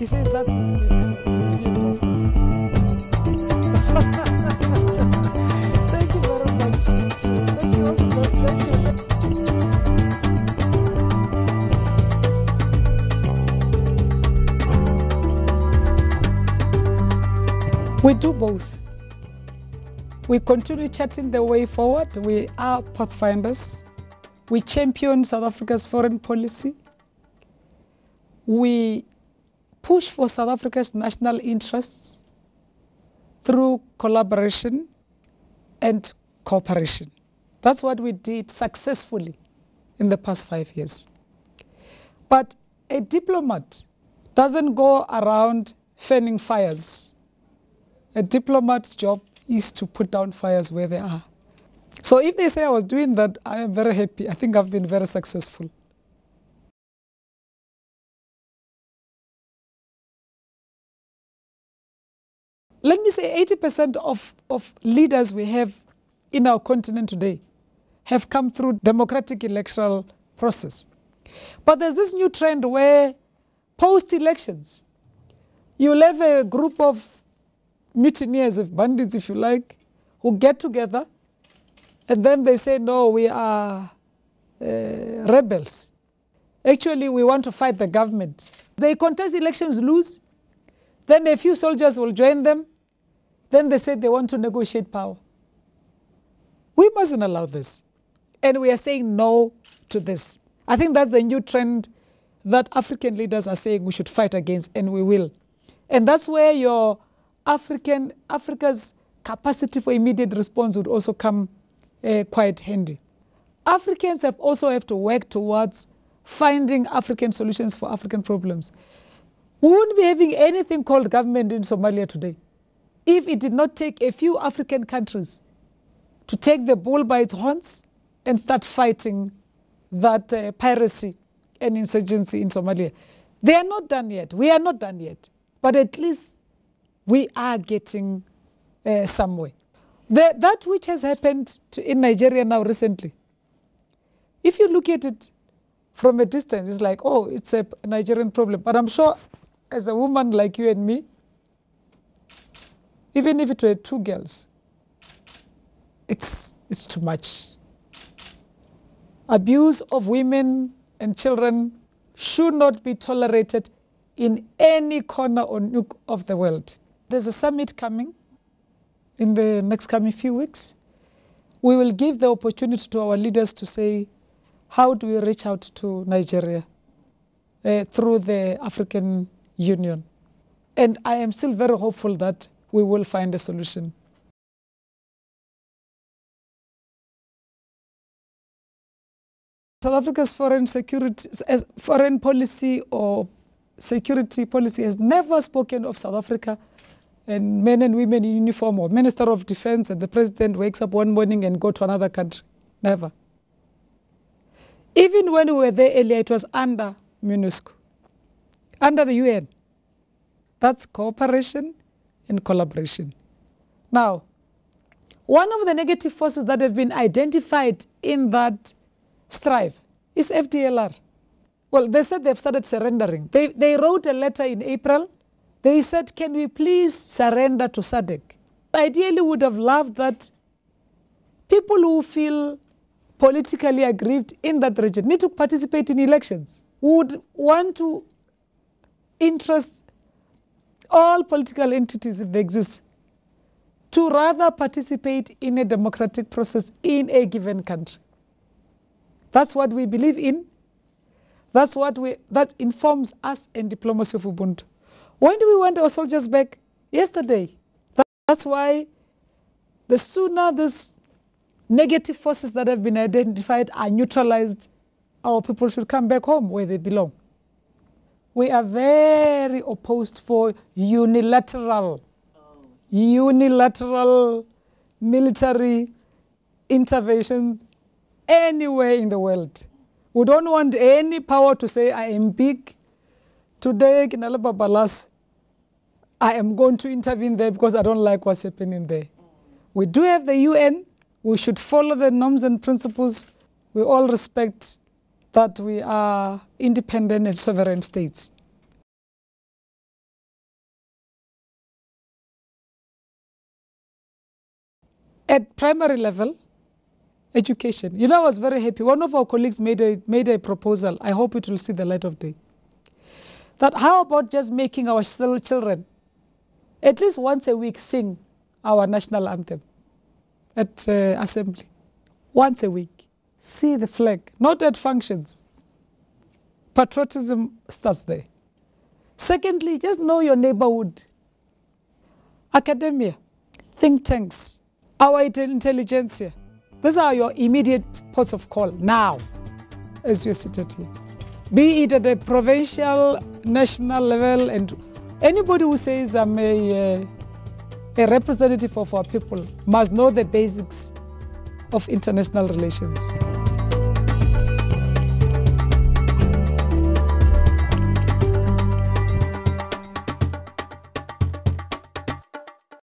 He says that's his cake, so we hear more from him. Thank you very much. Thank you. Thank you. We do both. We continue charting the way forward. We are pathfinders. We champion South Africa's foreign policy. We push for South Africa's national interests through collaboration and cooperation. That's what we did successfully in the past 5 years. But a diplomat doesn't go around fanning fires. A diplomat's job is to put down fires where they are. So if they say I was doing that, I am very happy. I think I've been very successful. Let me say 80% of leaders we have in our continent today have come through democratic electoral process. But there's this new trend where post-elections, you'll have a group of mutineers, of bandits, if you like, who get together, and then they say, no, we are rebels. Actually, we want to fight the government. They contest elections, lose, then a few soldiers will join them, then they say they want to negotiate power. We mustn't allow this. And we are saying no to this. I think that's the new trend that African leaders are saying we should fight against, and we will. And that's where your Africa's capacity for immediate response would also come quite handy. Africans also have to work towards finding African solutions for African problems. We wouldn't be having anything called government in Somalia today if it did not take a few African countries to take the bull by its horns and start fighting that piracy and insurgency in Somalia. They are not done yet. We are not done yet. But at least we are getting somewhere. That which has happened in Nigeria now recently, if you look at it from a distance, it's like, oh, it's a Nigerian problem. But I'm sure as a woman like you and me, even if it were 2 girls, it's too much. Abuse of women and children should not be tolerated in any corner or nook of the world. There's a summit coming in the next coming few weeks. We will give the opportunity to our leaders to say, how do we reach out to Nigeria through the African Union? And I am still very hopeful that we will find a solution. South Africa's foreign policy or security policy has never spoken of South Africa and men and women in uniform or Minister of Defense and the President wakes up one morning and go to another country. Never. Even when we were there earlier, it was under MONUSCO, under the UN. That's cooperation and collaboration. Now, one of the negative forces that have been identified in that strife is FDLR. Well, they said they've started surrendering. They wrote a letter in April. They said, can we please surrender to SADC? Ideally, would have loved that people who feel politically aggrieved in that region need to participate in elections, would want to interest all political entities, if they exist, to rather participate in a democratic process in a given country. That's what we believe in. That informs us in diplomacy of Ubuntu. When do we want our soldiers back? Yesterday. That's why the sooner these negative forces that have been identified are neutralized, our people should come back home where they belong. We are very opposed for unilateral military intervention anywhere in the world. We don't want any power to say, I am big. Today, Kinala Babalas, I am going to intervene there because I don't like what's happening there. We do have the UN. We should follow the norms and principles. We all respect that we are independent and sovereign states. At primary level, education. You know, I was very happy. One of our colleagues made a proposal. I hope it will see the light of day. That how about just making our children at least once a week sing our national anthem at assembly. Once a week. See the flag, not at functions. Patriotism starts there. Secondly, just know your neighborhood. Academia, think tanks, our intelligentsia. These are your immediate ports of call now, as you're seated here. Be it at the provincial, national level, and anybody who says I'm a representative of our people must know the basics of international relations.